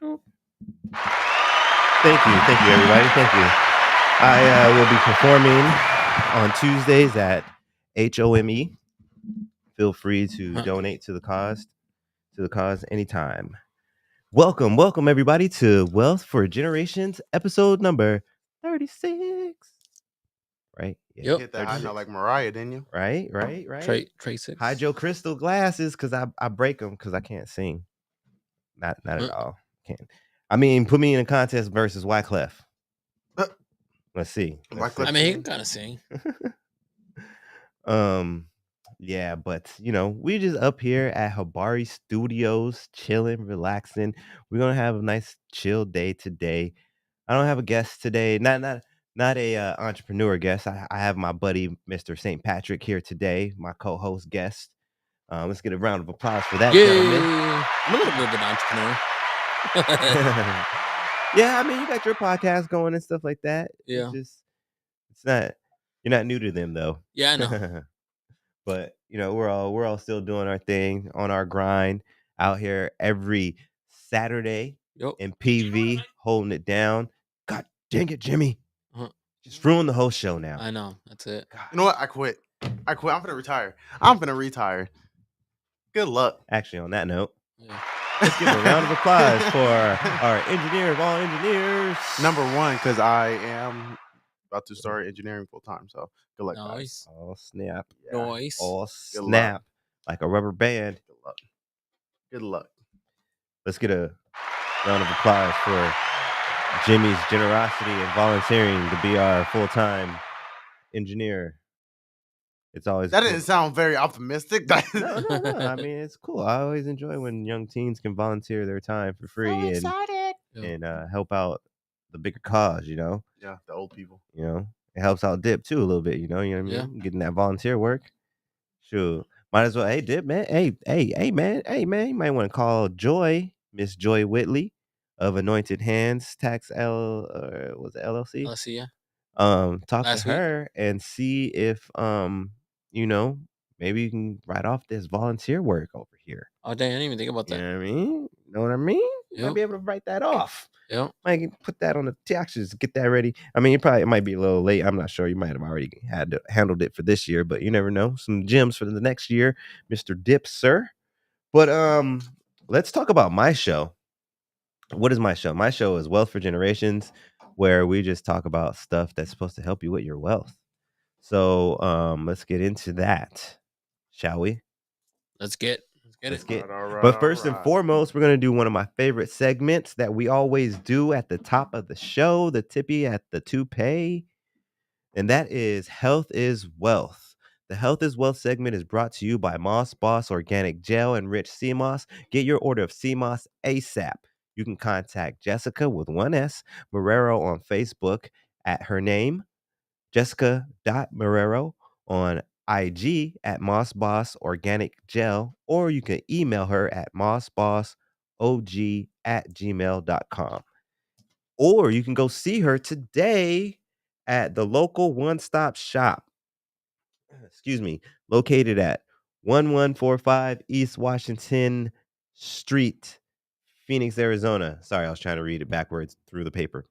Thank you, everybody. Thank you. I will be performing on Tuesdays at HOME. Feel free to donate to the cause anytime. Welcome, everybody, to Wealth for Generations, episode number 36. Right? Yeah, Yep. Hit that high 36. note like Mariah, didn't you? Right. Trade 6. Hydro crystal glasses, because I break them because I can't sing. Not at all. Can't. I mean, put me in a contest versus Wyclef. Let's see. Wyclef I mean, he can kind of sing. Yeah, but we just up here at Habari Studios, chilling, relaxing. We're gonna have a nice chill day today. I don't have a guest today, not a entrepreneur guest. I have my buddy Mr. St. Patrick here today, my co-host guest. Let's get a round of applause for that, gentleman. I'm a little bit of an entrepreneur. Yeah, I mean, you got your podcast going and stuff like that. Yeah. It's not, you're not new to them though. Yeah, I know. But we're all still doing our thing on our grind out here every Saturday in PV, holding it down. God dang it, Jimmy. Just ruined the whole show now. I know. That's it. God. You know what? I quit. I'm gonna retire. Good luck. Actually, on that note, let's give a round of applause for our engineer of all engineers. Number one, because I am about to start engineering full time. So good luck, Nice. guys. Oh snap! Yeah. Nice. Oh Good snap! luck. Like a rubber band. Good luck. Good luck. Let's get a round of applause for Jimmy's generosity and volunteering to be our full-time engineer. It's always That cool. didn't sound very optimistic. No. I mean, it's cool. I always enjoy when young teens can volunteer their time for free and help out the bigger cause. Yeah, the old people. It helps out Dip too a little bit. You know what I mean? Yeah. Getting that volunteer work. Sure. Might as well. Hey, Dip, man. Hey, man. You might want to call Joy, Miss Joy Whitley of Anointed Hands Tax was it LLC? LLC, yeah. Talk Last to her and see if maybe you can write off this volunteer work over here. Oh, dang, I didn't even think about You that. know what I mean? Know what I mean? You might be able to write that off. Yep. Might put that on the taxes, get that ready. I mean, it might be a little late. I'm not sure. You might have already handled it for this year, but you never know. Some gems for the next year, Mr. Dip, sir. But let's talk about my show. What is my show? My show is Wealth for Generations, where we just talk about stuff that's supposed to help you with your wealth. So let's get into that, shall we? Let's get it. All right, but first and foremost, we're going to do one of my favorite segments that we always do at the top of the show, the tippy at the toupee, and that is Health is Wealth. The Health is Wealth segment is brought to you by Moss Boss Organic Gel and Rich Sea Moss. Get your order of Sea Moss ASAP. You can contact Jessica with one S, Marrero on Facebook at her name, Jessica.Marrero on IG at Mossboss Organic Gel, or you can email her at mossbossog@gmail.com. Or you can go see her today at the local one-stop shop. Located at 1145 East Washington Street, Phoenix, Arizona. Sorry, I was trying to read it backwards through the paper.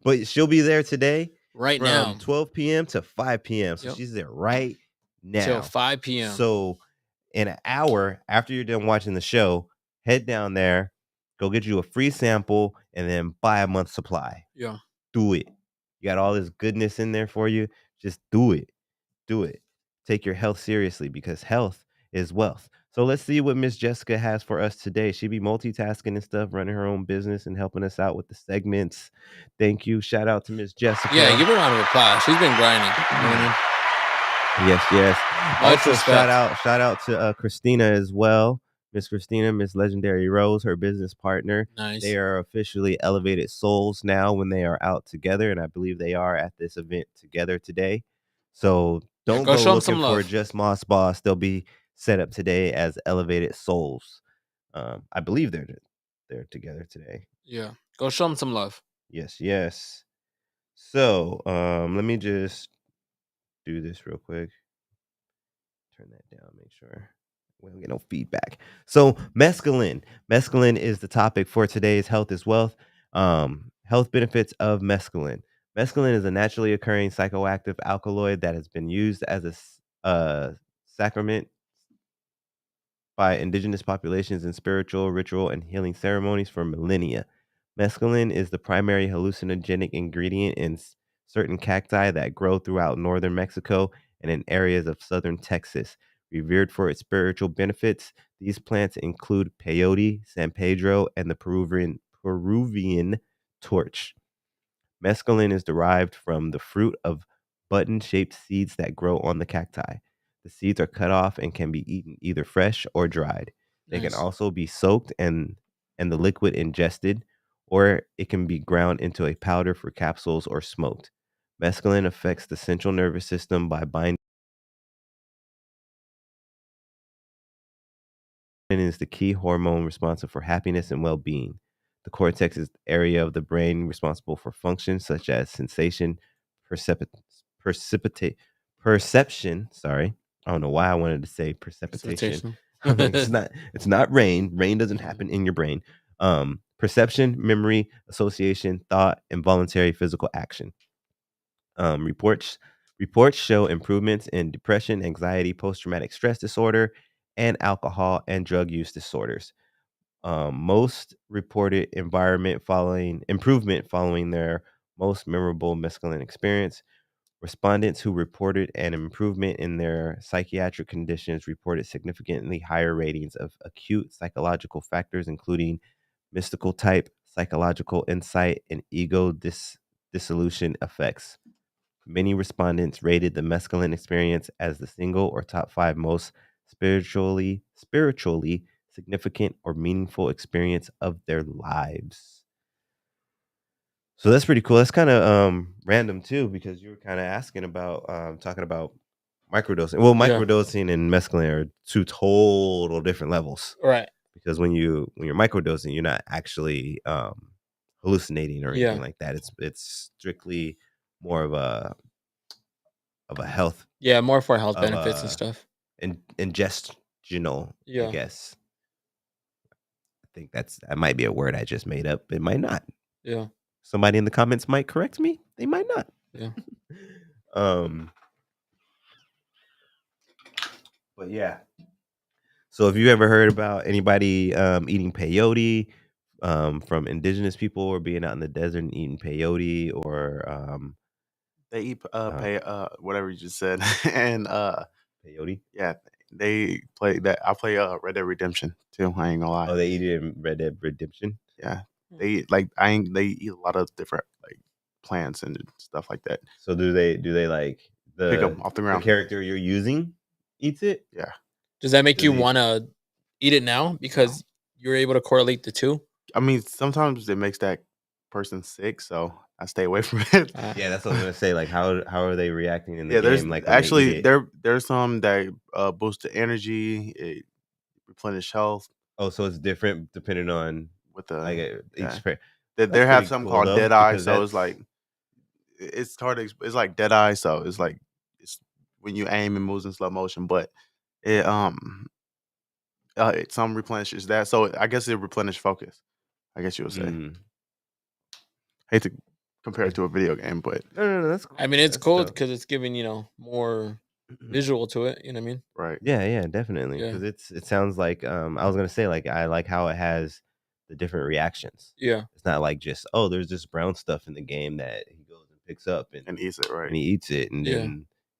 But she'll be there today Right from now. 12 p.m. to 5 p.m. So she's there right now. Till 5 p.m. So in an hour after you're done watching the show, head down there, go get you a free sample, and then buy a month's supply. Yeah. Do it. You got all this goodness in there for you. Just do it. Do it. Take your health seriously because health is wealth. So let's see what Miss Jessica has for us today. She be multitasking and stuff, running her own business and helping us out with the segments. Thank you. Shout out to Miss Jessica. Yeah, give her a round of applause. She's been grinding. You know what I mean? Yes. Much Also, respect. shout out to Christina as well. Miss Christina, Miss Legendary Rose, her business partner. Nice. They are officially elevated souls now when they are out together, and I believe they are at this event together today. So don't go go show 'em looking some for love. just Moss Boss. They'll be set up today as elevated souls. I believe they're together today. Yeah. Go show them some love. Yes. So let me just do this real quick. Turn that down, make sure We don't get no feedback. So mescaline. Mescaline is the topic for today's Health is Wealth. Health benefits of mescaline. Mescaline is a naturally occurring psychoactive alkaloid that has been used as a sacrament by indigenous populations in spiritual, ritual, and healing ceremonies for millennia. Mescaline is the primary hallucinogenic ingredient in certain cacti that grow throughout northern Mexico and in areas of southern Texas. Revered for its spiritual benefits, these plants include peyote, San Pedro, and the Peruvian torch. Mescaline is derived from the fruit of button-shaped seeds that grow on the cacti. The seeds are cut off and can be eaten either fresh or dried. They can Nice. also be soaked and the liquid ingested, or it can be ground into a powder for capsules or smoked. Mescaline affects the central nervous system by binding and is the key hormone responsible for happiness and well-being. The cortex is the area of the brain responsible for functions such as sensation, percep- precipitate, perception. Sorry, I don't know why I wanted to say precipitation. Precipitation. It's not rain. Rain doesn't happen in your brain. Perception, memory, association, thought, and voluntary physical action. Um, reports reports show improvements in depression, anxiety, post-traumatic stress disorder, and alcohol and drug use disorders. Most reported environment following improvement following their most memorable mescaline experience. Respondents who reported an improvement in their psychiatric conditions reported significantly higher ratings of acute psychological factors, including mystical type, psychological insight, and dissolution effects. Many respondents rated the mescaline experience as the single or top 5 most spiritually significant or meaningful experience of their lives. So that's pretty cool. That's kind of random too, because you were kind of asking about talking about microdosing. Well, Yeah. microdosing and mescaline are two total different levels. Right. Because when you're microdosing, you're not actually hallucinating or anything Yeah. like that. It's strictly more of a health Yeah. More for health of benefits and stuff. ingestional, I Yeah. guess. I think that might be a word I just made up. It might not. Yeah. Somebody in the comments might correct me. They might not. Yeah. um but yeah. So have you ever heard about anybody eating peyote from indigenous people, or being out in the desert and eating peyote, or They eat pay whatever you just said, and peyote? yeah, they play that. I play Red Dead Redemption too. I ain't gonna lie. Oh, they eat it in Red Dead Redemption. Yeah, they eat, like I ain't. They eat a lot of different like plants and stuff like that. So do they like Pick them off the the ground. character you're using eats it? Yeah, Does that make Does you he- want to eat it now because you're able to correlate the two? I mean sometimes it makes that person sick, so I stay away from it. Yeah, that's what I was gonna say. Like, how are they reacting in the Yeah, there's game? Like when they actually eat it. there's some that boost the energy, it replenish health Oh, so it's different depending on with the like yeah. each pair. They That's have pretty something cool called though, dead eye, because so it's that's like it's hard to it's like dead eye, so it's like it's when you aim and moves in slow motion, but it some replenishes that, so I guess it replenish focus. I guess you would say. mm, Hate to compare it it- to a video game, but no, that's cool. I mean, it's That's cool dope. because it's giving more visual to it. You know what I mean? right, Yeah, definitely. Yeah. Because it sounds like I was gonna say, like, I like how it has the different reactions. Yeah. It's not like just, oh, there's this brown stuff in the game that he goes and picks up and eats it right. and he eats it, and Yeah.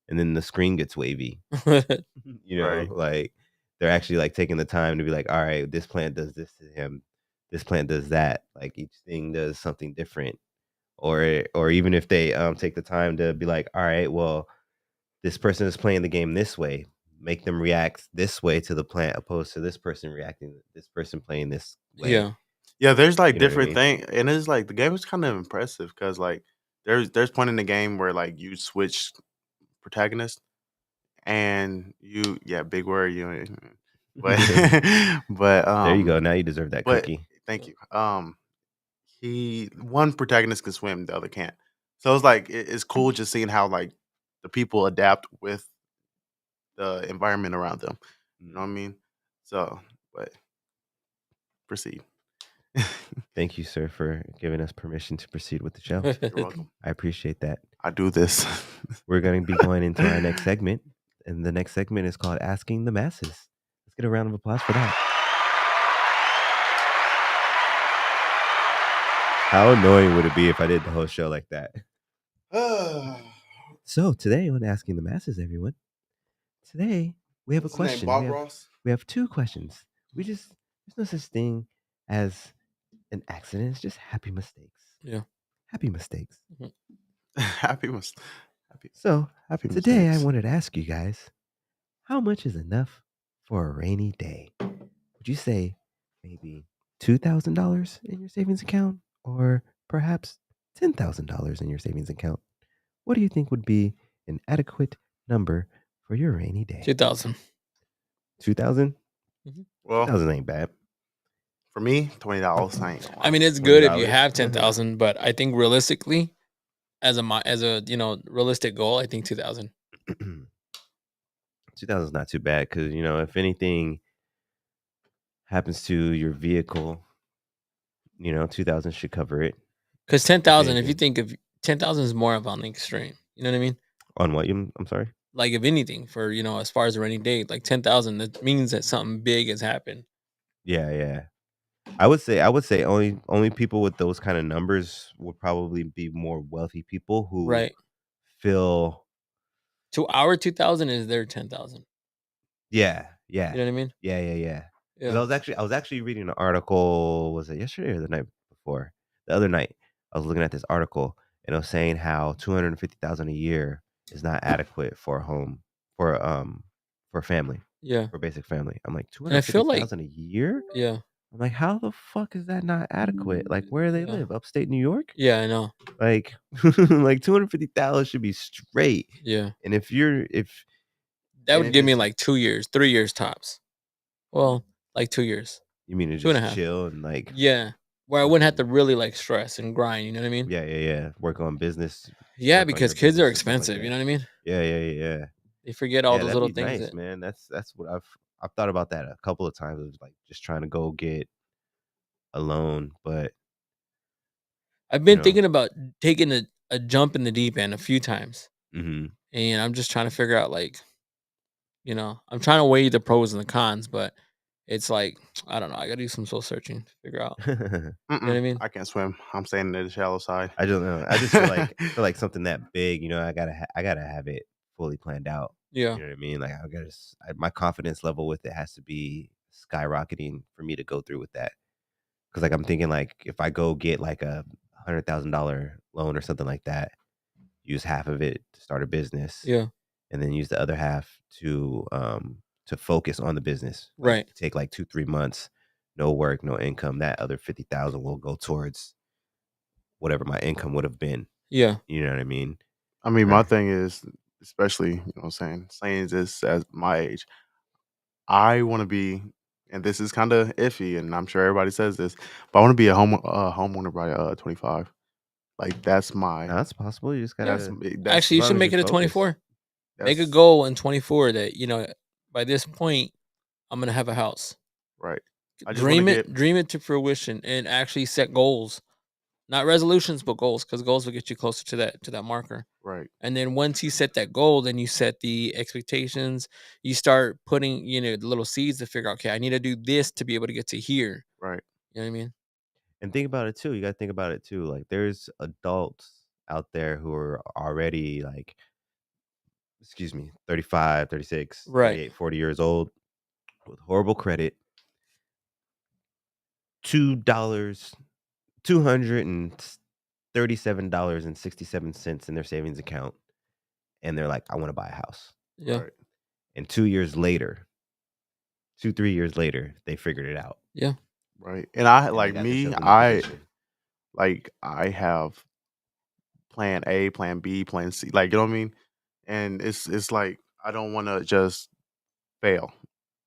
then the screen gets wavy. You know, Right. like they're actually like taking the time to be like, all right, this plant does this to him, this plant does that. Like each thing does something different. Or even if they take the time to be like, all right, well, this person is playing the game this way, make them react this way to the plant, opposed to this person reacting, this person playing this way. Yeah. Yeah, there's like You know what I different mean? thing, and it's like the game is kind of impressive because like there's point in the game where like you switch protagonist and you big word you, but but There you go. Now you deserve that but cookie. thank you. He one protagonist can swim, the other can't. So it's like it's cool just seeing how like the people adapt with the environment around them. You know what I mean? So, but proceed. Thank you, sir, for giving us permission to proceed with the show. You're welcome. I appreciate that. I do this. We're going to be going into our next segment, and the next segment is called Asking the Masses. Let's get a round of applause for that. How annoying would it be if I did the whole show like that? So today on Asking the Masses, everyone, today we have What's a his name, question. Bob Ross? We have two questions. There's no such thing as an accident. It's just happy mistakes. Yeah. Happy mistakes. Happy So happy today mistakes. I wanted to ask you guys, how much is enough for a rainy day? Would you say maybe $2,000 in your savings account, or perhaps $10,000 in your savings account? What do you think would be an adequate number for your rainy day? 2,000. 2,000? Well, 2,000 ain't bad. for me, $20. I mean, it's good if you $20? have 10,000, but I think realistically, as a realistic goal, I think 2,000. 2,000 is not too bad because, if anything happens to your vehicle, 2,000 should cover it. Because 10,000, if you think of 10,000 is more of on the extreme. You know what I mean? On what? I'm sorry? Like if anything for, as far as a rainy day, like 10,000, that means that something big has happened. Yeah. I would say only people with those kind of numbers would probably be more wealthy people who Right. feel To our 2,000 is their 10,000. Yeah. You know what I mean? Yeah. 'Cause Yeah. I was actually reading an article, was it yesterday or the night before? The other night. I was looking at this article and it was saying how 250,000 a year is not adequate for a home for a family, Yeah. for a basic family. I'm like, And I feel like 250,000 a year? yeah. I'm like, how the fuck is that not adequate? Like, where do they Yeah. live? Upstate New York? Yeah, I know. Like, like 250,000 should be straight. Yeah. And if That would give me it's, like 2 years, 3 years tops. Well, like 2 years. you mean to 2 and a just half. chill and like, Yeah. Where I wouldn't have to really like stress and grind, you know what I mean? yeah, work on business. Yeah, Work on because your kids are business and stuff like expensive, you that. know what I mean? Yeah. They forget all Yeah, those that'd little be things nice, that man. That's what I've thought about that a couple of times. It was like just trying to go get a loan, but I've been thinking about taking a jump in the deep end a few times. mhm. And I'm just trying to figure out like, I'm trying to weigh the pros and the cons, but it's like, I don't know. I gotta do some soul searching to figure out. You know what I mean? I can't swim. I'm staying in the shallow side. I don't know. I just feel like something that big, I gotta have it fully planned out. Yeah. You know what I mean? Like my confidence level with it has to be skyrocketing for me to go through with that. Because like I'm thinking like if I go get like a $100,000 loan or something like that, use half of it to start a business, Yeah. and then use the other half to focus on the business. Like, Right. take like 2-3 months, no work, no income. That other 50,000 will go towards whatever my income would have been. Yeah. You know what I mean? I mean, my Right. thing is, especially, saying this at my age, I want to be, and this is kind of iffy, and I'm sure everybody says this, but I want to be a homeowner by 25. Like that's my Now, that's possible. You just that's gotta that's Actually, you as should long as make you're it a focused. 24. Make a that's goal in 24 that, by this point, I'm gonna have a house. right. I just want to get Dream it to fruition and actually set goals. Not resolutions, but goals, because goals will get you closer to that marker. right. And then once you set that goal, then you set the expectations. You start putting, the little seeds to figure out, okay, I need to do this to be able to get to here. Right. You know what I mean? And think about it too. You gotta think about it too. Like there's adults out there who are already like, 35, 36, Right. 38, 40 years old with horrible credit. $2 $237.67 in their savings account, and they're like, I want to buy a house. Yeah. Right. And 2 years later, 3 years later, they figured it out. Yeah. Right. And I And they like got me, themselves in that position. I have plan A, plan B, plan C. Like, you know what I mean? And it's like I don't want to just fail.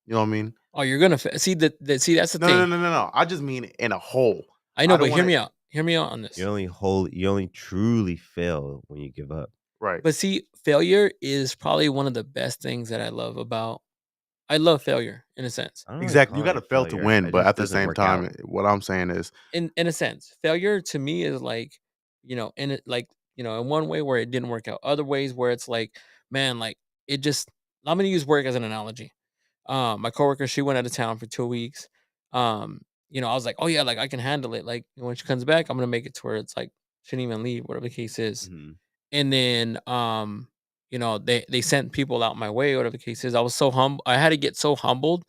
You know what I mean? Oh, you're gonna see that. See, that's the No, thing. no. I just mean in a whole. I know, don't but hear wanna me out. Hear me out on this. You only truly fail when you give up. Right. But see, failure is probably one of the best things that I love about I love failure in a sense. I don't like Exactly. You calling gotta it fail to failure. win, It but just at the doesn't same work out. time, what I'm saying is In a sense, failure to me is like, in it like, in one way where it didn't work out. Other ways where it's like, man, like it just I'm gonna use work as an analogy. My coworker, she went out of town for 2 weeks. I was like, oh yeah, like I can handle it. Like when she comes back, I'm gonna make it to where it's like shouldn't even leave, whatever the case is. Mhm. And then they sent people out my way, whatever the case is. I was so humble. I had to get so humbled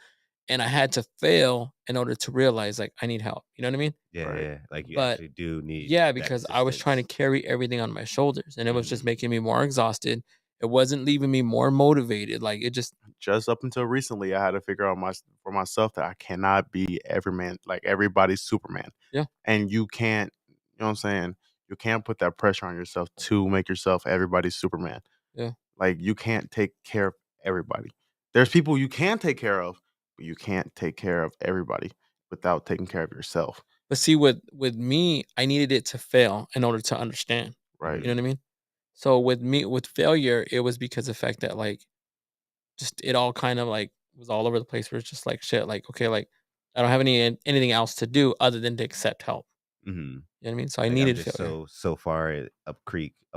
and I had to fail in order to realize like I need help. You know what I mean? Yeah, right. yeah. Like you But actually do need yeah, that because I was trying to assistance. carry everything on my shoulders and it was just Mhm. making me more exhausted. It wasn't leaving me more motivated. Like it just Just up until recently, I had to figure out for myself that I cannot be every man, like everybody's Superman, yeah, and you can't. You know what I'm saying? You can't put that pressure on yourself to make yourself everybody's Superman. yeah. Like you can't take care of everybody. There's people you can take care of, but you can't take care of everybody without taking care of yourself. But see, with me, I needed it to fail in order to understand. Right. You know Mhm. what I mean? So with me, with failure, it was because of the fact that like just it all kind of like was all over the place. Where it's just like shit. Like okay, like I don't have anything else to do other than to accept help. Mhm. You know what I mean? So I Like I'm needed just failure. so far up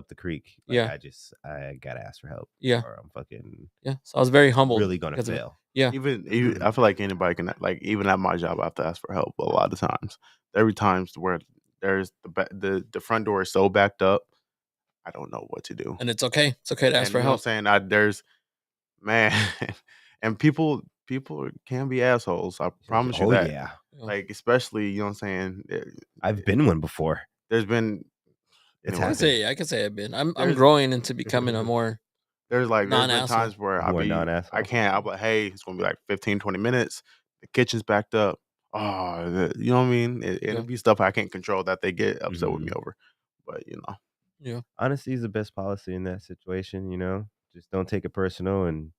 the creek. Like Yeah, I gotta ask for help yeah, or I'm fucking yeah. So I was very humbled really gonna because of it. fail. Yeah, I feel like anybody can, like, even at my job, I have to ask for help a lot of times. There be times where there's the front door is so backed up, I don't know what to do. and it's okay. It's okay to ask And for you know what I'm help. saying? There's man, and people can be assholes. I promise you Oh that. yeah. Yeah. Like, especially, you know what I'm saying? I've been one before. There's been It's I can anyways. happened. say I can say I've been. I'm There's growing into becoming a more there's non been asshole. times where More non-asshole. I'll be like, hey, it's gonna be like 15, 20 minutes. The kitchen's backed up. Oh, you know what I mean? It'll Yeah, be stuff I can't control that they get upset with me Mhm. over. But yeah. Honesty is the best policy in that situation, you know? Just don't take it personal and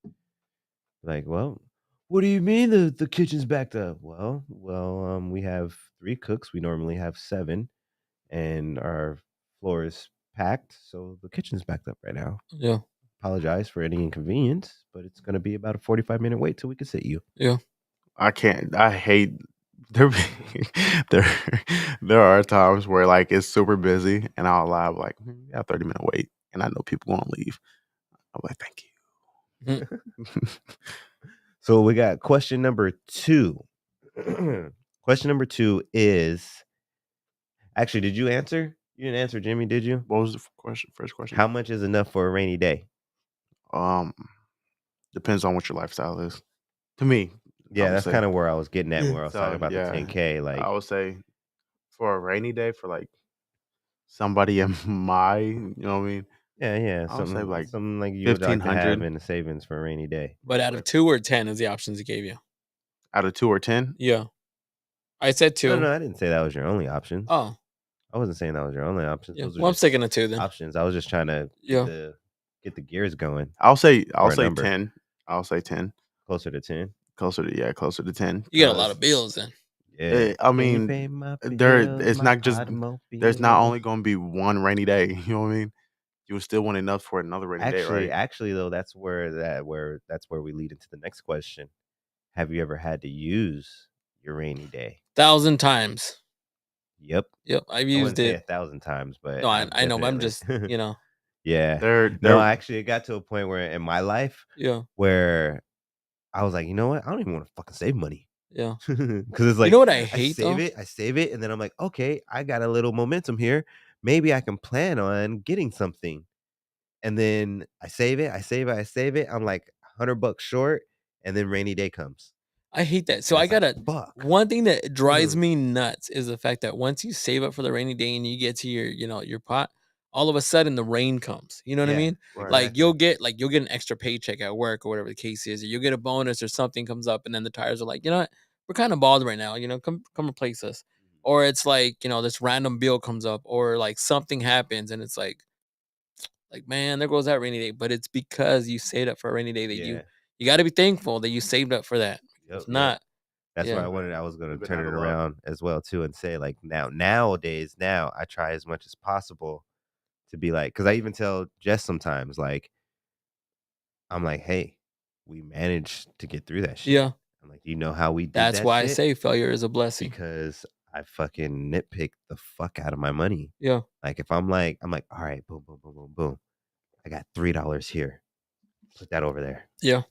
like, well, what do you mean the kitchen's backed up? We have 3 cooks. We normally have 7 and our floor is packed, so the kitchen's backed up right now. Yeah, Apologize for any inconvenience, but it's gonna be about a 45-minute wait till we can sit you. yeah. I can't. I hate there. There, there are times where like it's super busy, and I'll lie like, yeah, 30-minute wait, and I know people won't leave. I'm like, thank Mhm. you. So we got question number 2. Question number 2 is actually, did you answer? You didn't answer, Jimmy, did you? What was the question? First question. How much is enough for a rainy day? Um, Depends on what your lifestyle is. To me, I Yeah, would that's say. kind of where I was getting at where I was talking So about the yeah, 10K. I Like, would say for a rainy day for like somebody in my, you know what I mean. yeah, yeah, I would say like something like you would like to have 1,500. in the savings for a rainy day. But out of 2 or 10 is the options he gave you. Out of 2 or 10. Yeah, I said No, 2. no, I didn't say that was your only options. Oh, I wasn't saying that was your only options. yeah. Those are Well, I'm just sticking to 2 then. options. I was just trying to Yeah, get the gears going I'll for a say number 10. I'll say 10. closer to 10. Closer to 10 you got a lot because of bills then. Yeah. I Can you mean, pay my bills, it's my not just there's not automobile? only going to be one rainy day, you know what I mean? You still want enough for another rainy day, right? Actually though, that's where we lead into the next question. Have you ever had to use your rainy day? 1,000 times. Yep. Yep, I've I used wouldn't say it. 1,000 times, No, but I I've know, but I'm definitely just, Yeah. No, There actually, it got to a point where in my life yeah, where I was like, "You know what? I don't even wanna fucking save money." yeah. 'Cause it's You know like, what I hate though? I save it, and then I'm like, "Okay, I got a little momentum here. Maybe I can plan on getting something." And then I save it, I save it, I save it. I'm like $100 short, and then rainy day comes, I hate that. So and I it's like, gotta "Fuck." one thing that drives me nuts is the fact that once you save up for the rainy day and you get to your pot, all of a sudden the rain comes. You know what I Yeah, mean? right. Like exactly. you'll get an extra paycheck at work or whatever the case is, or you'll get a bonus or something comes up, and then the tires are like, you know what, we're kind of bald right now. Come replace us. Or it's like this random bill comes up, or like something happens, and it's like man, there goes that rainy day. But it's because you saved up for a rainy day that you Yeah. you got to be thankful that you saved up for that. Yep, If yep. not, That's why yeah. Right. I was gonna You've been turn out it of luck. around as well too and say, like, nowadays, now I try as much as possible to be like, because I even tell Jess sometimes, like, I'm like, "Hey, we managed to get through that shit. Yeah. I'm like, you know how we did That's that why I shit? say failure is a blessing. Because I fucking nitpick the fuck out of my money. Yeah. Like if I'm like, all right, boom, boom, boom, boom, boom. I got $3 here. Put that over there. Yeah.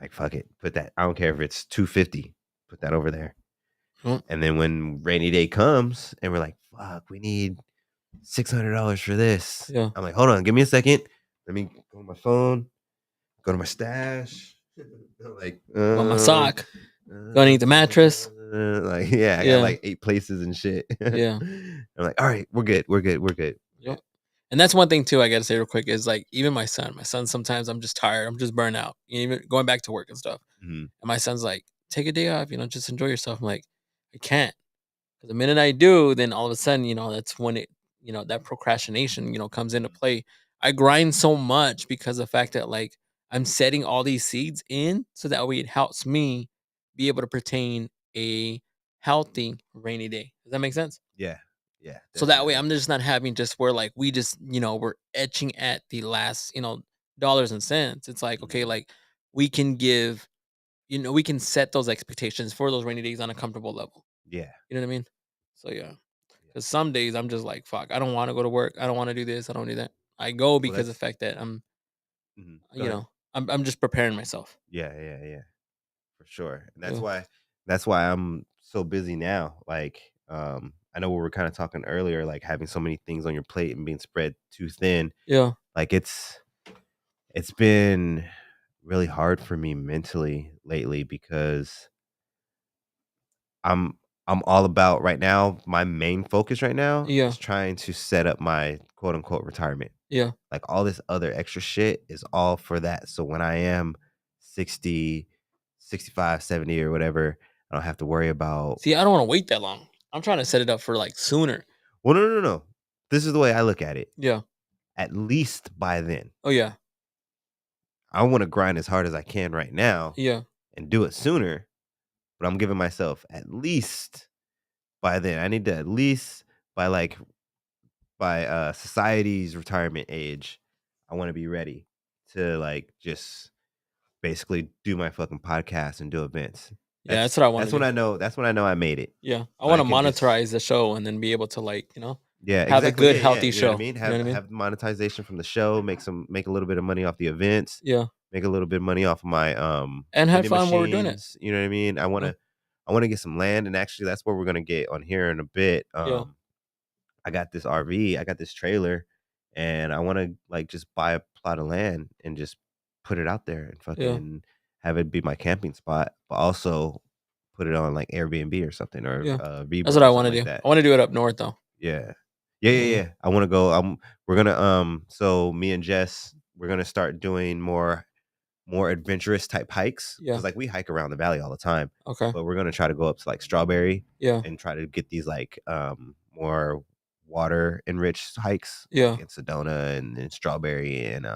Like fuck it. Put that. I don't care if it's $250. Put that over there. And then when rainy day comes and we're like, fuck, we need $600 for this. Yeah. I'm like, hold on, give me a second. Let me go to my phone, go to my stash. Like, Want my sock? Gonna need the mattress. Like, yeah, I got like 8 places and shit. Yeah. I'm like, all right, we're good. Yep. And that's one thing too, I gotta say real quick, is like even my son sometimes I'm just tired, I'm just burnt out. Even going back to work and stuff. Mhm. And my son's like, take a day off, just enjoy yourself. I'm like, I can't. Because the minute I do, then all of a sudden, that's when that procrastination, comes into play. I grind so much because of the fact that like I'm setting all these seeds in so that way it helps me be able to pertain a healthy rainy day. Does that make sense? Yeah. Yeah. So that way definitely. I'm just not having just where like we just, we're etching at the last, dollars and cents. It's like, okay, Mhm. like we can give, we can set those expectations for those rainy days on a comfortable level. Yeah. You know what I mean? So yeah. Because some days I'm just like, fuck, I don't want to go to work. I don't want to do this. I don't do that. I go Well, because of the fact that I'm, go ahead. I'm just preparing myself. Yeah. For sure. And Yeah. that's why I'm so busy now. Like, I know we were kind of talking earlier, like having so many things on your plate and being spread too thin. Yeah. Like it's been really hard for me mentally lately because I'm I'm all about right now. My main focus right now Yeah. is trying to set up my quote unquote retirement. Yeah. Like all this other extra shit is all for that. So when I am 60, 65, 70 or whatever, I don't have to worry about. See, I don't want to wait that long. I'm trying to set it up for like sooner. Well, no. This is the way I look at it. Yeah. At least by then. Oh yeah. I want to grind as hard as I can right now Yeah. and do it sooner, but I'm giving myself at least by then. I need to at least by society's retirement age, I want to be ready to like just basically do my fucking podcast and do events. Yeah. That's what I want to do. That's when I know I made it. Yeah. I So want to can just monetize the show and then be able to like, yeah, have a exactly. good, Yeah. healthy You know what I show. mean? You know what I mean? Have monetization from the show, make a little bit of money off the events, Yeah. make a little bit of money off of my And have vending fun while we're doing it. machines. You know what I mean? Yeah. I wanna get some land, and actually that's what we're gonna get on here in a bit. Yeah. I got this RV, I got this trailer, and I wanna like just buy a plot of land and just put it out there and Yeah. fucking have it be my camping spot, but also put it on like Airbnb or something or Yeah. That's Vibro what or I want something to like do. that. I want to do it up north though. Yeah. Yeah. I wanna go. We're gonna so me and Jess, we're gonna start doing more adventurous type hikes Yeah. because like we hike around the valley all the time, Okay. but we're gonna try to go up to like Strawberry Yeah. and try to get these like more water enriched hikes Yeah. like in Sedona and Strawberry and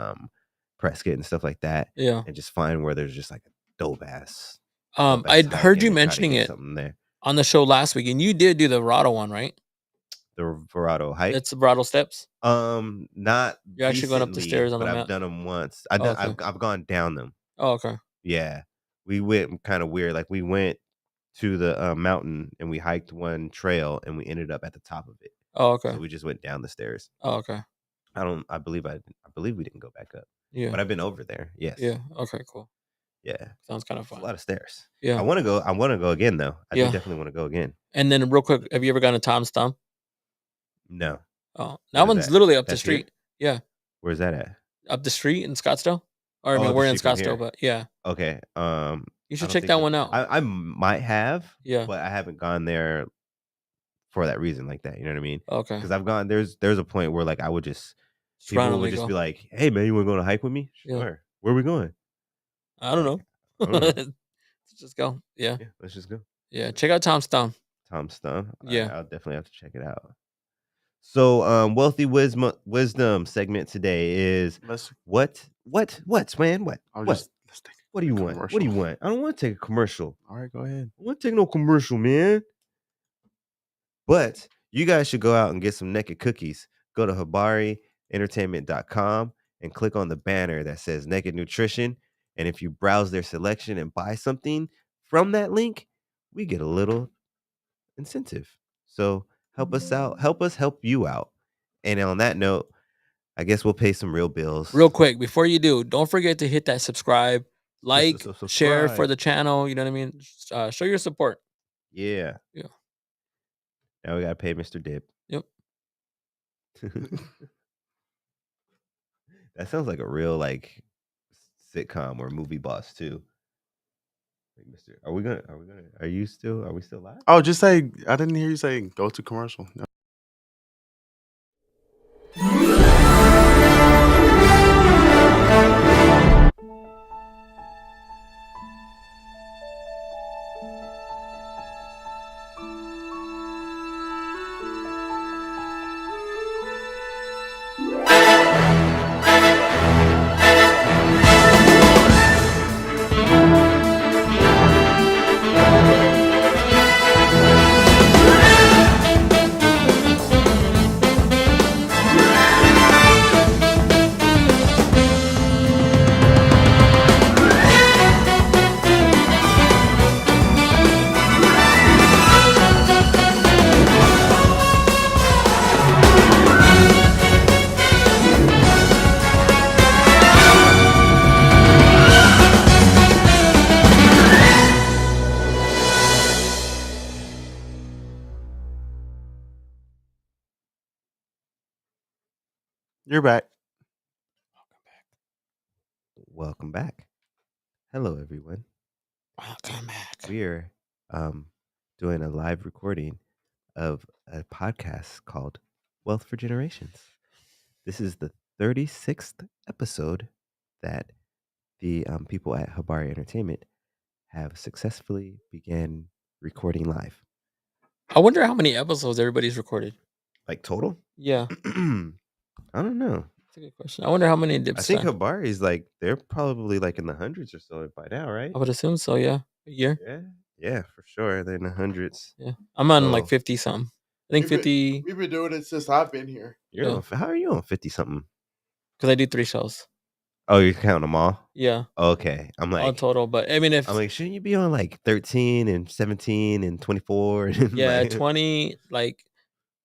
Prescott and stuff like that, Yeah. and just find where there's just like a I dope ass hike heard you and try to mentioning get it something there. on the show last week, and you did do the Verado one, right? The Verado hike. It's the Verado steps. Not You're actually going up the recently, stairs on but the I've mat. done them once. Oh, okay. I've gone down them. Oh, okay. Yeah. We went kind of weird. Like we went to the mountain and we hiked one trail and we ended up at the top of it. Oh, okay. So we just went down the stairs. Oh, okay. I believe we didn't go back up. Yeah. But I've been over there. Yes. Yeah. Okay. Cool. Yeah. Sounds kind of It's a fun. lot of stairs. Yeah. I want to go again though. I do Yeah. definitely want to go again. And then real quick, have you ever gone to Tom's Thumb? No. Oh, that What is one's that? literally up the That's here? street. Yeah. Where's that at? Up the street in Scottsdale. Or I Oh, mean, up the we're in street from here. Scottsdale, but yeah. Okay. You I should don't check think that so. one out. I might have, Yeah. but I haven't gone there for that reason like that. You know what I mean? Okay. Because I've gone there's a point where like I would just people randomly would just go. be like, "Hey man, you want to go on a hike with me?" Yeah. Sure. Where are we going? I don't know. I don't know. Let's just go. Yeah. Yeah, let's just go. Yeah. Check out Tom's Thumb. Tom's Thumb. Yeah. I'll definitely have to check it out. So, wealthy wisdom segment today is Let's. what, man? What? Let's take What do you want? What do you want? I don't want to take a commercial. All right, go ahead. I don't want to take no commercial, man. But you guys should go out and get some naked cookies. Go to habarientertainment.com and click on the banner that says Naked Nutrition. And if you browse their selection and buy something from that link, we get a little incentive. So help us out. Help us help you out. And on that note, I guess we'll pay some real bills. Real quick, before you do, don't forget to hit that subscribe, like, share for Subscribe. the channel. You know what I mean? Show your support. Yeah. Yeah. Now we gotta pay Mr. Dip. Yep. That sounds like a real like sitcom or movie boss too. Like Mr. Are we gonna? Are you still? Are we still live? Oh, just say I didn't hear you say go to commercial. No. You're back. Welcome back. Hello, everyone. Welcome back. We're doing a live recording of a podcast called Wealth for Generations. This is the 36th episode that the people at Habari Entertainment have successfully began recording live. I wonder how many episodes everybody's recorded. Like total? Yeah, I don't know. that's a good question. I wonder how many I Dip's think done. Habari's like they're probably like in the hundreds or so by now, right? I would assume so. Yeah, a year. Yeah, for sure. They're in the hundreds. Yeah, I'm on So- like 50 something. I think 50 We've been doing it since I've been here. You're Yeah. on, how are you on 50 something? because I do 3 shows. Oh, you're counting them all? Yeah, Okay. I'm all like, total. But I mean, if I'm like, shouldn't you be on like 13 and 17 and 24? And yeah, like, 20, like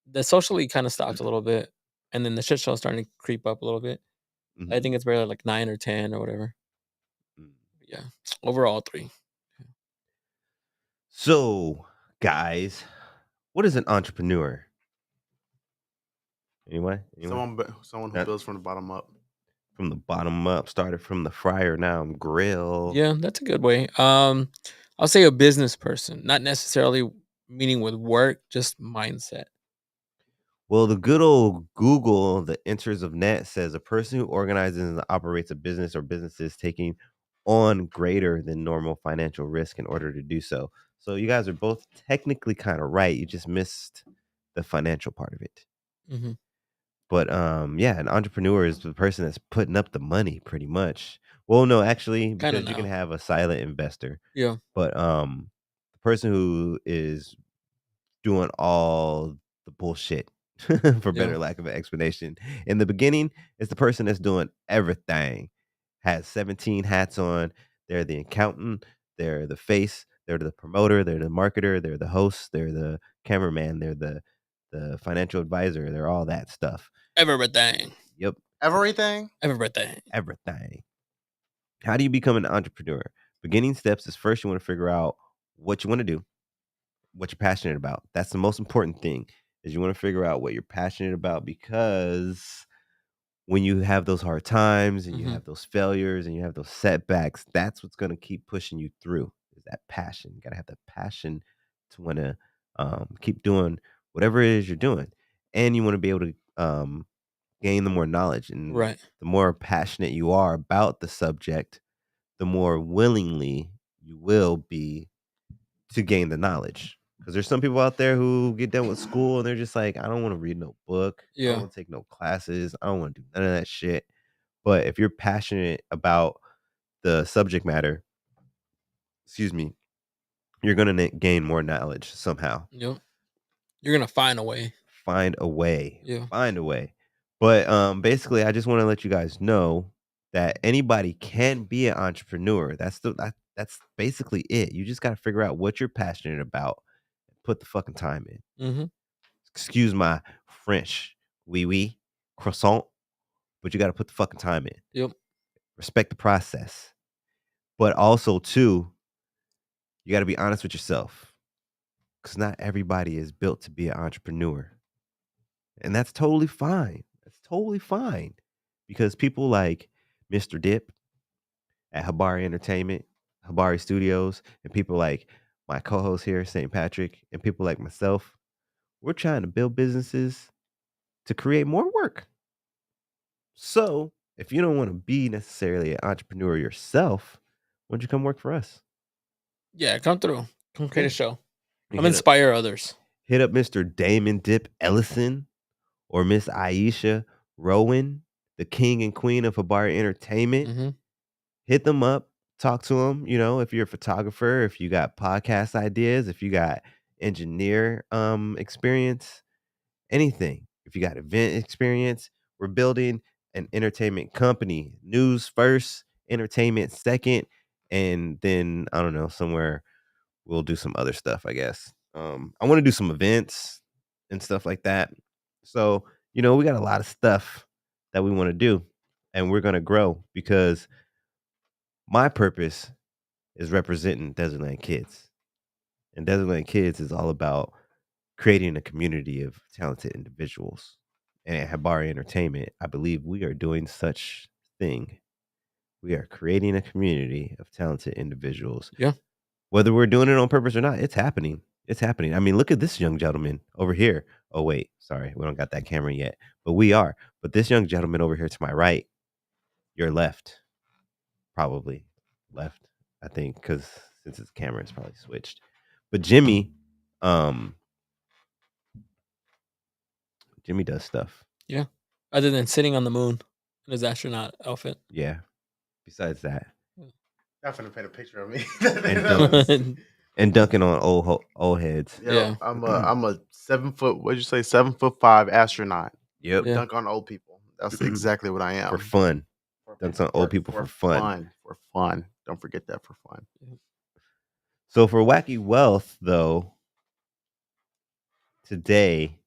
the socially kind of stopped a little bit, and then the shit show starting to creep up a little bit. I Mhm. think it's barely like 9 or 10 or whatever. Mm. Yeah, overall 3. So, guys, what is an entrepreneur? Anyone? Someone who That- builds from the bottom up. From the bottom up, started from the fryer, now I'm grill. Yeah, that's a good way. I'll say a business person, not necessarily meaning with work, just mindset. Well, the good old Google, the enters of net, says a person who organizes and operates a business or businesses taking on greater than normal financial risk in order to do so. So you guys are both technically kind of right. You just missed the financial part of it. Hmm. But yeah, an entrepreneur is the person that's putting up the money pretty much. Well, no, actually, because you can now. have a silent investor. Yeah, But the person who is doing all the bullshit for better Yeah. lack of an explanation. In the beginning, it's the person that's doing everything. Has 17 hats on. They're the accountant, they're the face, they're the promoter, they're the marketer, they're the host, they're the cameraman, they're the financial advisor, they're all that stuff. everything, Yep, Everything. everything. How do you become an entrepreneur? Beginning steps is first you want to figure out what you want to do, what you're passionate about. That's the most important thing is you want to figure out what you're passionate about, because when you have those hard times and you Mhm. have those failures and you have those setbacks, that's what's going to keep pushing you through is that passion. You got to have the passion to want to keep doing whatever it is you're doing. And you want to be able to gain the more knowledge. And right. the more passionate you are about the subject, the more willingly you will be to gain the knowledge. Because there's some people out there who get done with school and they're just like, I don't want to read no book. I Yeah. don't want to take no classes. I don't want to do none of that shit. But if you're passionate about the subject matter, excuse me, you're going to gain more knowledge somehow. Yep. You're gonna find a way. Find a way. Yeah. Find a way. But basically, I just want to let you guys know that anybody can be an entrepreneur. That's basically it. You just got to figure out what you're passionate about. Put the fucking time in. Mm-hmm. Excuse my French, oui, croissant, but you got to put the fucking time in. Yep. Respect the process, but also too, you got to be honest with yourself, because not everybody is built to be an entrepreneur, and that's totally fine. That's totally fine, because people like Mr. Dip at Habari Entertainment, Habari Studios, and people like my co-host here, St. Patrick, and people like myself, we're trying to build businesses to create more work. So if you don't want to be necessarily an entrepreneur yourself, why don't you come work for us? Yeah, come through. Come create Yeah. a show. You Come inspire others. hit up Mr. Damon Dip Ellison or Miss Iesha Rowan, the king and queen of Habari Entertainment. Mm-hmm. Hit them up, talk to them. You know, if you're a photographer, if you got podcast ideas, if you got engineer experience, anything. If you got event experience, we're building an entertainment company. News first, entertainment second, and then I don't know, somewhere we'll do some other stuff, I guess. I want to do some events and stuff like that. So, you know, we got a lot of stuff that we want to do, and we're going to grow, because my purpose is representing Desertland Kids. And Desertland Kids is all about creating a community of talented individuals. And at Habari Entertainment, I believe we are doing such thing. We are creating a community of talented individuals. Yeah. Whether we're doing it on purpose or not, it's happening. It's happening. I mean, look at this young gentleman over here. Oh, wait, sorry, we don't got that camera yet, but we are. But this young gentleman over here to my right, your left, probably left, I think, because since his camera is probably switched. But Jimmy does stuff. Yeah. Other than sitting on the moon in his astronaut outfit. Yeah. Besides that, I'm finna paint a picture of me. and dunking on old heads. Yo, Yeah. I'm a 7 foot. What'd you say? 7'5" astronaut. Yep. Yeah. Dunk on old people. That's exactly what I am. For fun. Dunks on old people for fun. For fun. Don't forget that, for fun. So for Wacky Wealth, though, today,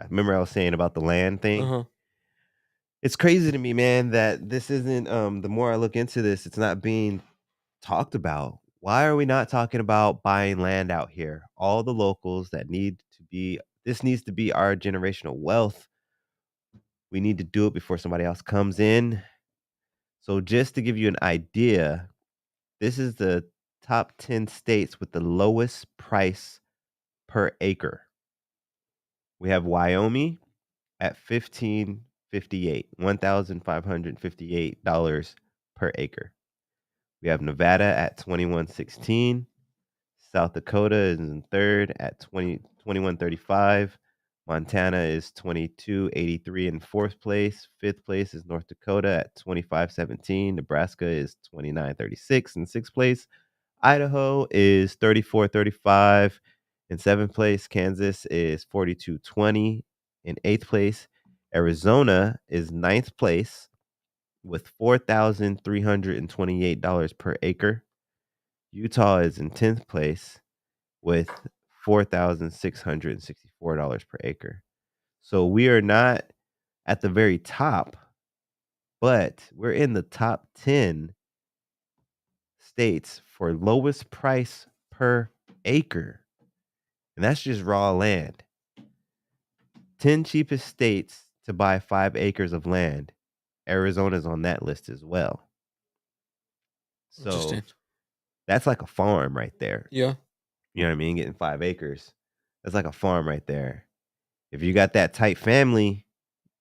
I remember I was saying about the land thing. Uh-huh. It's crazy to me, man, that this isn't. The more I look into this, it's not being talked about. Why are we not talking about buying land out here? All the locals that need to be. This needs to be our generational wealth. We need to do it before somebody else comes in. So just to give you an idea, this is the top 10 states with the lowest price per acre. We have Wyoming at $1,558 per acre. We have Nevada at $2,116. South Dakota is in third at $2,135. Montana is $2,283 in fourth place. Fifth place is North Dakota at $2,517. Nebraska is $2,936 in sixth place. Idaho is $3,435 in seventh place. Kansas is $4,220 in eighth place. Arizona is ninth place with $4,328 per acre. Utah is in 10th place with $4,664 per acre. So we are not at the very top, but we're in the top 10 states for lowest price per acre. And that's just raw land. 10 cheapest states to buy 5 acres of land. Arizona's on that list as well. So Interesting. that's like a farm right there. Yeah. You know what I mean? Getting 5 acres. That's like a farm right there. If you got that tight family,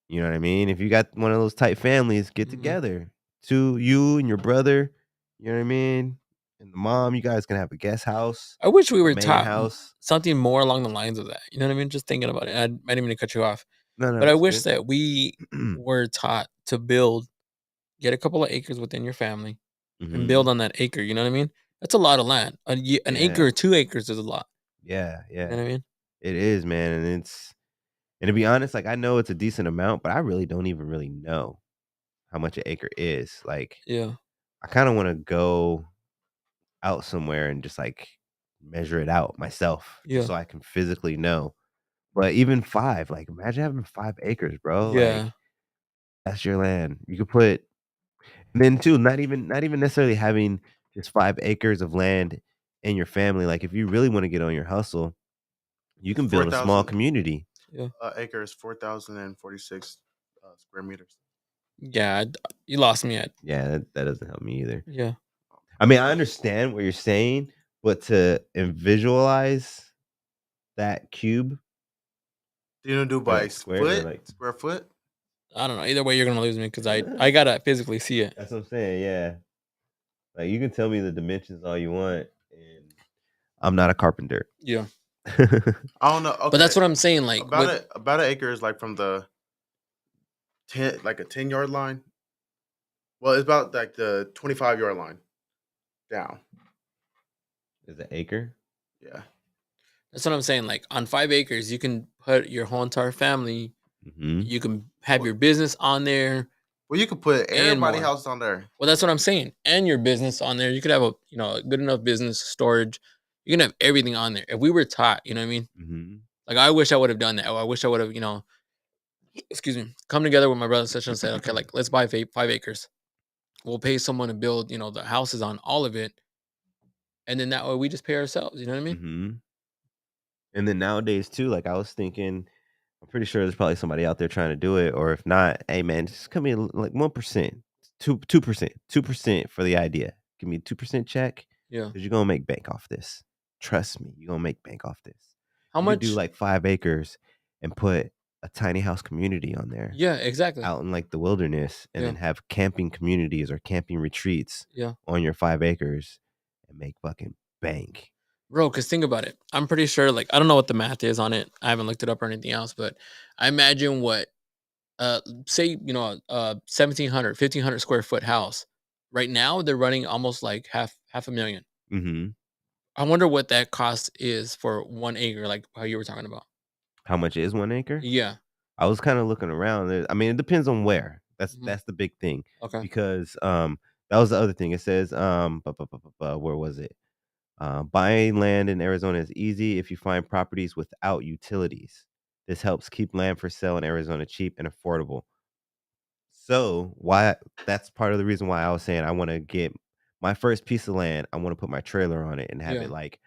you know what I mean? If you got one of those tight families, get together. You and your brother, you know what I mean? And the mom, you guys can have a guest house. I wish we were main taught house. something more along the lines of that. You know what I mean? Just thinking about it. I didn't mean to cut you off. No, But I that's wish good. that we were taught to get a couple of acres within your family and build on that acre. You know what I mean? That's a lot of land. An acre or 2 acres is a lot. Yeah, You know what I mean? it is, man. And to be honest, like I know it's a decent amount, but I really don't even really know how much an acre is. Like, Yeah. I kind of want to go out somewhere and just like measure it out myself, just Yeah. so I can physically know. But even 5, like, imagine having 5 acres, bro. Like, Yeah. that's your land. You could put, and then too, not even necessarily having just 5 acres of land in your family. Like, if you really want to get on your hustle, you It's can build a small 4,000 community. Yeah. acres, 4,046 square meters. Yeah. You lost me at. Yeah, that doesn't help me either. Yeah. I mean, I understand what you're saying, but to and visualize that cube Do you do or by that square or foot, like square foot? I don't know. Either way, you're gonna lose me because I gotta physically see it. that's what I'm saying, yeah. Like, you can tell me the dimensions all you want, and I'm not a carpenter. Yeah. I don't know. But that's Okay, what I'm saying. Like about with it. About an acre is like from the 10-yard line. Well, it's about like the 25-yard line down. Is an acre? Yeah. that's what I'm saying. Like on 5 acres, you can put your whole entire family. Mhm. You can have Well, your business on there well, you could put and everybody more. house on there. Well, that's what I'm saying. And your business on there. You could have a good enough business storage. You can have everything on there. If we were taught, you know what I mean? Mhm. Like I wish I would have done that. Oh, I wish I would have, excuse me, come together with my brother and sister and said, okay, like let's buy 5 acres. We'll pay someone to build, the houses on all of it, and then that way we just pay ourselves. You know what I mean? Mhm. And then nowadays too, like, I was thinking, I'm pretty sure there's probably somebody out there trying to do it, or if not, hey man, just come in like 1%, 2% for the idea. Give me a 2% check Yeah. because you're gonna make bank off this. Trust me, you're gonna make bank off this. How You could do much? like 5 acres and put a tiny house community on there Yeah, exactly. out in like the wilderness, and Yeah, then have camping communities or camping retreats yeah, on your 5 acres and make fucking bank. bro. Because think about it. I'm pretty sure. Like, I don't know what the math is on it. I haven't looked it up or anything else, but I imagine what, say, 1,700, 1,500 square foot house. Right now, they're running almost like half a million. Hmm. I wonder what that cost is for 1 acre, like how you were talking about. How much is 1 acre? Yeah. I was kinda looking around there. I mean, it depends on where. Mhm. That's the big thing Okay. because, that was the other thing. It says, where was it? Buying land in Arizona is easy if you find properties without utilities. This helps keep land for sale in Arizona cheap and affordable. So, why that's part of the reason why I was saying I wanna get my first piece of land, I wanna put my trailer on it and have Yeah. it, like,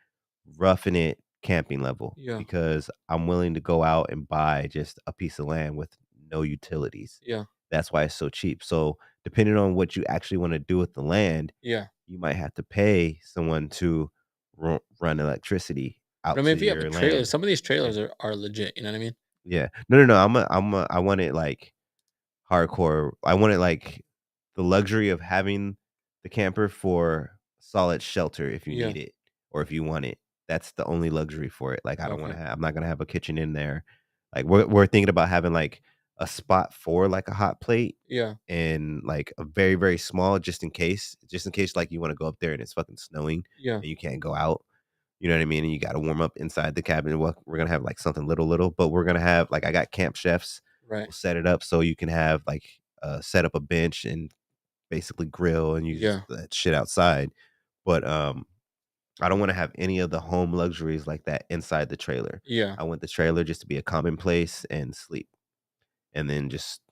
roughing it camping level Yeah. because I'm willing to go out and buy just a piece of land with no utilities. Yeah. That's why it's so cheap. So, depending on what you actually wanna do with the land, Yeah. you might have to pay someone to run electricity But I out mean, to if you have a your trailer, land. some of these Yeah. trailers are legit. You know what I mean? Yeah. No, no, no, I want it, like, hardcore. I wanted, like, the luxury of having the camper for solid shelter if you Yeah. need it or if you want it. That's the only luxury for it. Like, I don't wanna Okay. have I'm not gonna have a kitchen in there. Like, we're thinking about having, like, a spot for, like, a hot plate Yeah. and, like, a very, very small just in case, like, you wanna go up there and it's fucking snowing Yeah. and you can't go out. You know what I mean? And you gotta warm up inside the cabin. Well, we're gonna have, like, something little, but we're gonna have like, I got camp chefs. Right. We'll set it up so you can have, like, set up a bench and basically grill and use Yeah. that shit outside. But, I don't wanna have any of the home luxuries like that inside the trailer. Yeah. I want the trailer just to be a common place and sleep, and then just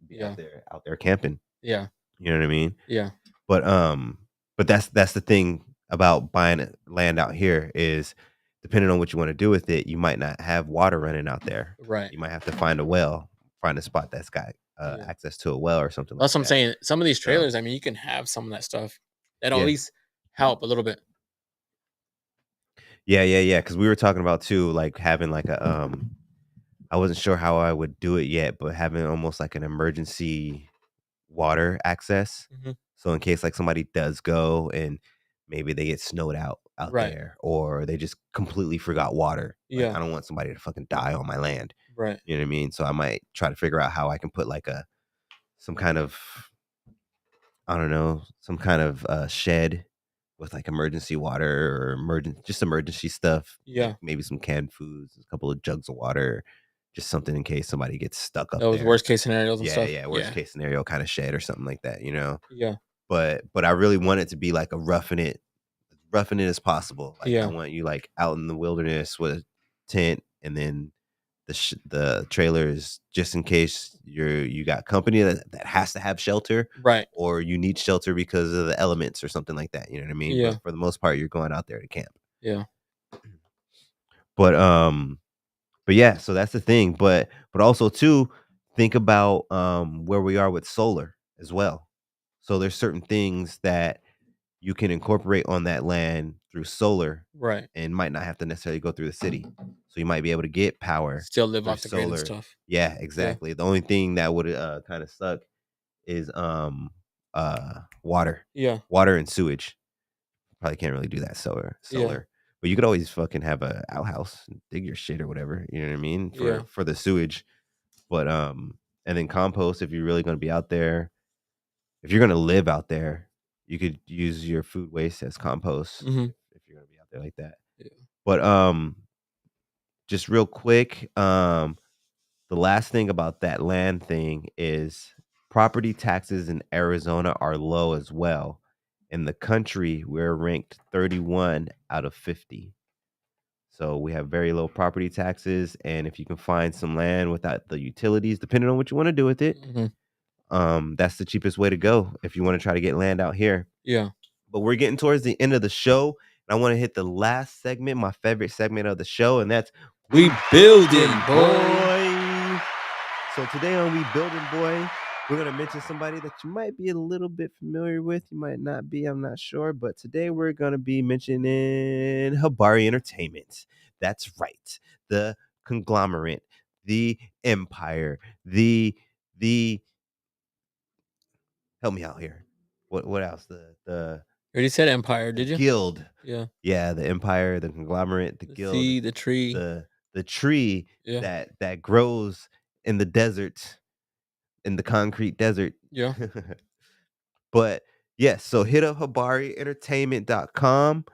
be Yeah. out there camping. Yeah. You know what I mean? Yeah. But, that's the thing about buying land out here is depending on what you wanna do with it, you might not have water running out there. Right. You might have to find a well, find a spot that's got, Yeah. access to a well or something like That's what I'm that. saying. Some of these So, trailers, I mean, you can have some of that stuff that'll at yeah. least help a little bit. Yeah, yeah, yeah. Because we were talking about too, like, having, like, I wasn't sure how I would do it yet, but having almost like an emergency water access. Mhm. So in case, like, somebody does go and maybe they get snowed out Right. there or they just completely forgot water. Like, Yeah. I don't want somebody to fucking die on my land. Right. You know what I mean? So I might try to figure out how I can put, like, some kind of, I don't know, some kind of, shed with, like, emergency water or emergency stuff, like Yeah. maybe some canned foods, a couple of jugs of water, just something in case somebody gets stuck up Those there. worst case scenarios and Yeah, stuff. yeah, worst case scenario kind of shed or something like that, you know. Yeah. But I really want it to be like a roughing it as possible. Like I Yeah. want you like out in the wilderness with a tent, and then the trailer is just in case you got company that has to have shelter, Right. or you need shelter because of the elements or something like that. You know what I mean? Yeah. But for the most part, you're going out there to camp. Yeah. But yeah, so that's the thing. But also too, think about where we are with solar as well. So there's certain things that you can incorporate on that land through solar, Right. and might not have to necessarily go through the city. So you might be able to get power Still live through off the grid and solar. stuff. Yeah, Yeah. exactly. The only thing that would kind of suck is water. Yeah. Water and sewage. Probably can't really do that solar. Yeah. But you could always fucking have a outhouse and dig your shit or whatever. You know what I mean? Yeah. For the sewage. But and then compost if you're really gonna be out there. If you're gonna live out there, you could use your food waste as compost Mhm. if you're gonna be out there like that. Yeah. But just real quick, the last thing about that land thing is property taxes in Arizona are low as well. In the country, we're ranked 31 out of 50. So we have very low property taxes, and if you can find some land without the utilities, depending on what you want to do with it, that's the cheapest way to go if you want to try to get land out here. Yeah. But we're getting towards the end of the show, and I want to hit the last segment, my favorite segment of the show, and that's We building, boy. So today on We Building Boy, we're going to mention somebody that you might be a little bit familiar with. You might not be, I'm not sure. But today we're going to be mentioning Habari Entertainment. That's right. The conglomerate, the empire, the help me out here. What else? The You already said empire, did you? guild. Yeah. Yeah, the empire, the conglomerate, the guild, Sea, the tree. the tree Yeah. that grows in the desert, in the concrete desert. Yeah. But yes, so hit up HabariEntertainment.com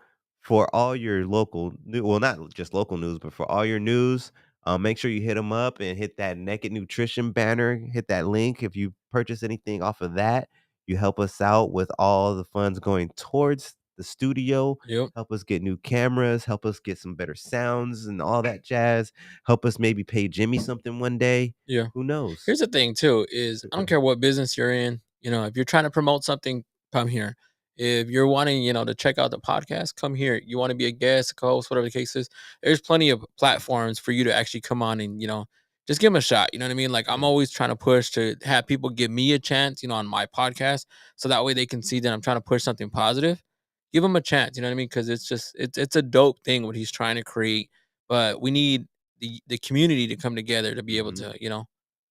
for all your local news. Well, not just local news, but for all your news. Make sure you hit them up and hit that Naked Nutrition banner. Hit that link. If you purchase anything off of that, you help us out with all the funds going towards the studio. Yep. Help us get new cameras. Help us get some better sounds and all that jazz. Help us maybe pay Jimmy something one day. Yeah. Who knows? Here's the thing too, is I don't care what business you're in, if you're trying to promote something, come here. If you're wanting, to check out the podcast, come here. You want to be a guest, a co-host, whatever the case is, there's plenty of platforms for you to actually come on and, just give them a shot. You know what I mean? Like I'm always trying to push to have people give me a chance, on my podcast. So that way they can see that I'm trying to push something positive. Give them a chance, you know what I mean? Because it's a dope thing what he's trying to create. But we need the community to come together to be able to,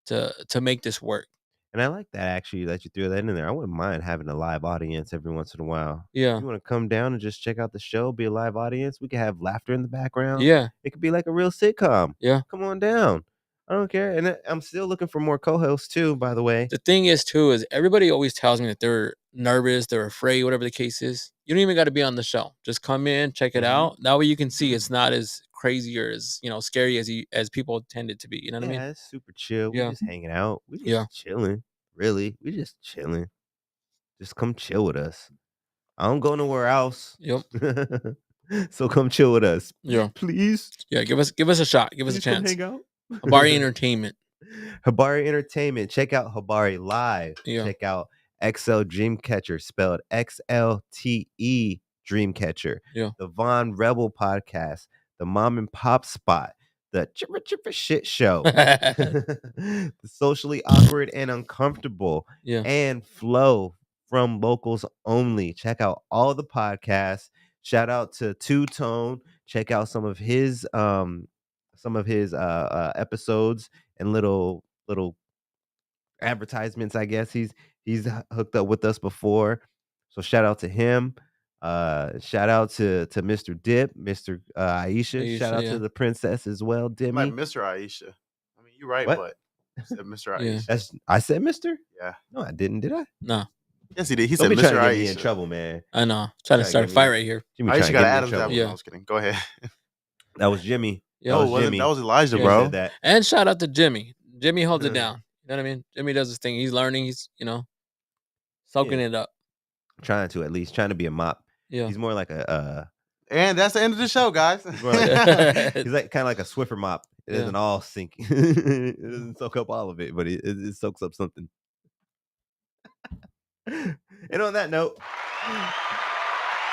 to make this work. And I like that actually that you threw that in there. I wouldn't mind having a live audience every once in a while. Yeah. You want to come down and just check out the show, be a live audience. We can have laughter in the background. Yeah. It could be like a real sitcom. Yeah. Come on down. I don't care. And I'm still looking for more co-hosts too, by the way. The thing is too, is everybody always tells me that they're nervous, they're afraid, whatever the case is. You don't even got to be on the show. Just come in, check it out. That way you can see it's not as crazy or as, scary as people tend it to be. You know what I mean? Yeah, it's super chill. We Yeah. just hanging out. We just Yeah. chilling. Really. We just chilling. Just come chill with us. I don't go nowhere else. Yep. So come chill with us. Yeah. Please. Yeah. Give us a shot. Give us a Please come chance. hang out. Habari Entertainment. Habari Entertainment. Check out Habari Live. Yeah. Check out XL Dreamcatcher, spelled XLTE Dreamcatcher. Yeah. The Von Rebel Podcast. The Mom and Pop Spot. The Chipper Chipper Shit Show. The Socially Awkward and Uncomfortable. Yeah. And Flow from Locals Only. Check out all the podcasts. Shout out to Two Tone. Check out some of his episodes and little advertisements. I guess he's hooked up with us before, so shout out to him. Shout out to Mr. Dip, Mr. Iesha. Shout out to the princess as well, Demi. Like Mr. Iesha. I mean, you're right, What? but you said Mr. Yeah. Iesha. I said Mr. Yeah. No, I didn't. Did I? No. Yes, he did. He Don't said be trying Mr. to get me in Iesha. trouble, man. I know. Trying to start a fight right here. Jimmy Iesha trying to got get me in Adam's trouble. apple. Yeah. No, I was kidding. Go ahead. That was Jimmy. That Yep. Oh, was was it? That Jimmy. was Elijah, Yeah. Jimmy bro. said that. And shout out to Jimmy. Jimmy holds it Yeah. down. You know what I mean? Jimmy does his thing. He's learning. He's soaking Yeah. it up. Trying to, at least trying to be a mop. Yeah. He's more like a And that's the end of the show, guys. he's more like he's like kind of like a Swiffer mop. It Yeah. doesn't all sink. It doesn't soak up all of it, but it soaks up something. And on that note,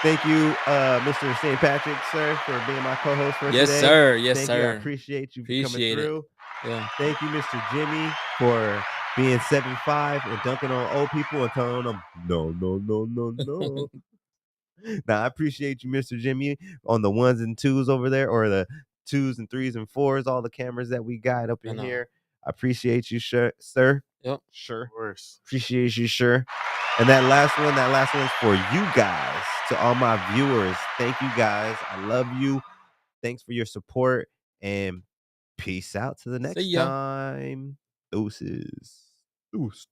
thank you, Mr. St. Patrick, sir, for being my co-host for Yes, today. sir. Yes, Thank you. I sir. appreciate you for Appreciate coming it. through. Yeah. Thank you, Mr. Jimmy, for being 7'5" and dunking on old people and telling them no, no, no, no, no. Now I appreciate you, Mr. Jimmy, on the 1s and 2s over there, or the 2s and 3s and 4s, all the cameras that we got up I in know. here. I appreciate you, sir. Yep. Sure. Of course. Appreciate you, sure. And that last one's for you guys, to all my viewers. Thank you guys. I love you. Thanks for your support, and peace out to the See next ya. time. Deuces. Deuce.